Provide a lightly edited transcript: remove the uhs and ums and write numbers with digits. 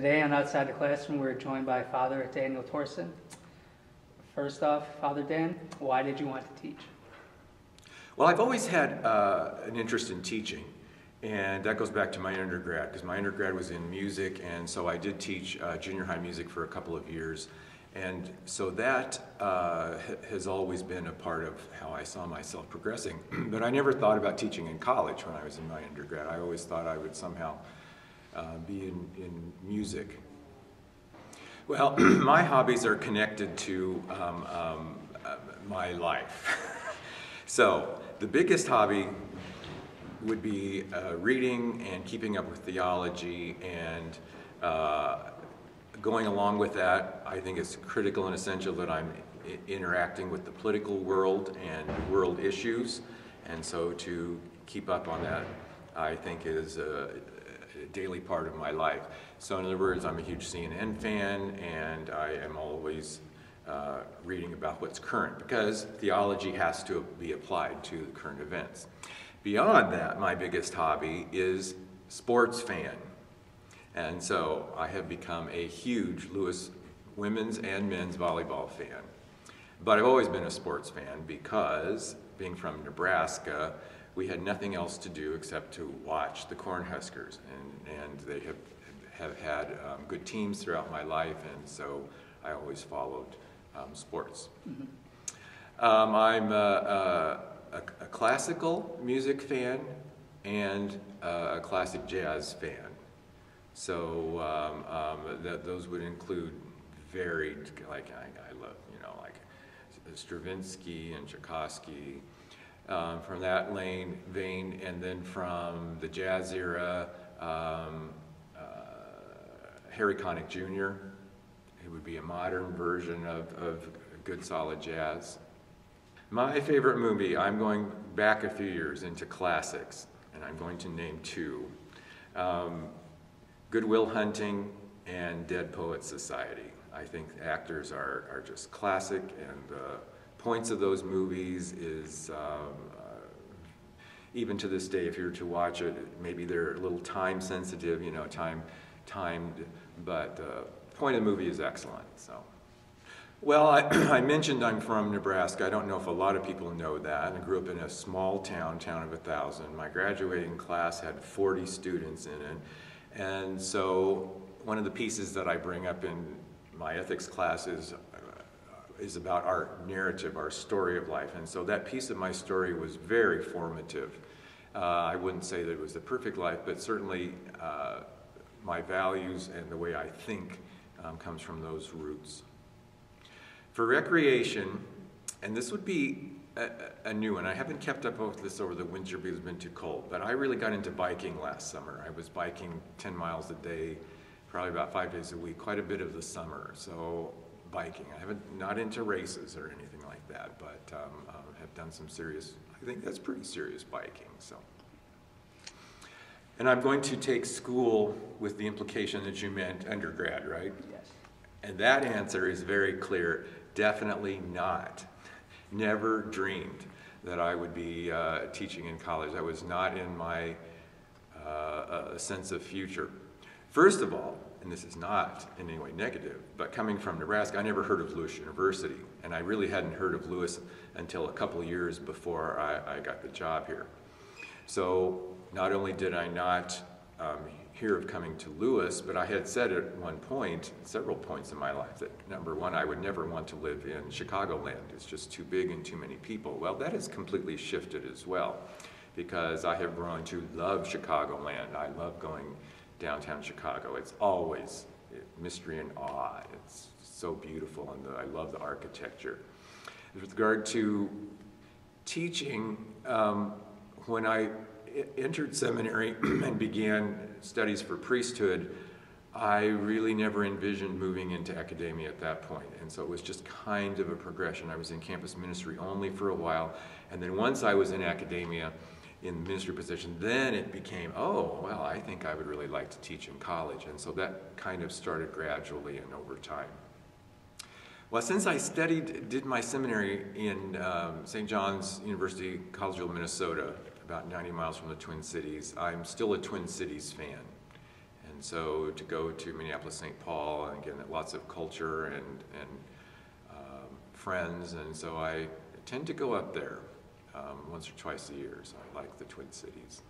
Today on Outside the Classroom, we're joined by Father Daniel Torson. First off, Father Dan, why did you want to teach? Well, I've always had an interest in teaching, and that goes back to my undergrad, because my undergrad was in music, and so I did teach junior high music for a couple of years. And so that has always been a part of how I saw myself progressing. But I never thought about teaching in college when I was in my undergrad. I always thought I would somehow be in music. Well, my hobbies are connected to my life. So the biggest hobby would be reading and keeping up with theology, and going along with that, I think it's critical and essential that I'm interacting with the political world and world issues, and so to keep up on that, I think is a daily part of my life. So in other words, I'm a huge CNN fan, and I am always reading about what's current, because theology has to be applied to the current events. Beyond that, my biggest hobby is sports fan. And so I have become a huge Lewis women's and men's volleyball fan. But I've always been a sports fan because, being from Nebraska, we had nothing else to do except to watch the Cornhuskers. And they have had good teams throughout my life, and so I always followed sports. Mm-hmm. I'm a classical music fan and a classic jazz fan. So those would include varied, like I love, like Stravinsky and Tchaikovsky, from that vein, and then from the jazz era, Harry Connick Jr. It would be a modern version of good solid jazz. My favorite movie, I'm going back a few years into classics, and I'm going to name two. Good Will Hunting and Dead Poets Society. I think actors are just classic, and the points of those movies is, even to this day, if you were to watch it, maybe they're a little time sensitive, timed, but the point of the movie is excellent. So, well, I mentioned I'm from Nebraska. I don't know if a lot of people know that. I grew up in a small town of 1,000. My graduating class had 40 students in it. And so one of the pieces that I bring up in my ethics class is about our narrative, our story of life. And so that piece of my story was very formative. I wouldn't say that it was the perfect life, but certainly my values and the way I think comes from those roots. For recreation, and this would be a new one. I haven't kept up with this over the winter because it's been too cold, but I really got into biking last summer. I was biking 10 miles a day, probably about 5 days a week, quite a bit of the summer. So biking, not into races or anything like that, but have done some serious, I think that's pretty serious biking. So, and I'm going to take school with the implication that you meant undergrad, right? Yes. And that answer is very clear, definitely not. Never dreamed that I would be teaching in college. That was not in my sense of future. First of all, and this is not in any way negative, but coming from Nebraska, I never heard of Lewis University, and I really hadn't heard of Lewis until a couple of years before I got the job here. So not only did I not hear of coming to Lewis, but I had said at one point, several points in my life, that number one, I would never want to live in Chicagoland. It's just too big and too many people. Well, that has completely shifted as well, because I have grown to love Chicagoland. I love going downtown Chicago. It's always mystery and awe. It's so beautiful, and I love the architecture. With regard to teaching, when I entered seminary and began studies for priesthood, I really never envisioned moving into academia at that point. And so it was just kind of a progression. I was in campus ministry only for a while, and then once I was in academia, in the ministry position, then it became, oh, well, I think I would really like to teach in college. And so that kind of started gradually and over time. Well, since I did my seminary in St. John's University, Collegeville, Minnesota, about 90 miles from the Twin Cities, I'm still a Twin Cities fan. And And so to go to Minneapolis-St. Paul, and again, lots of culture and friends, and so I tend to go up there once or twice a year, so I like the Twin Cities.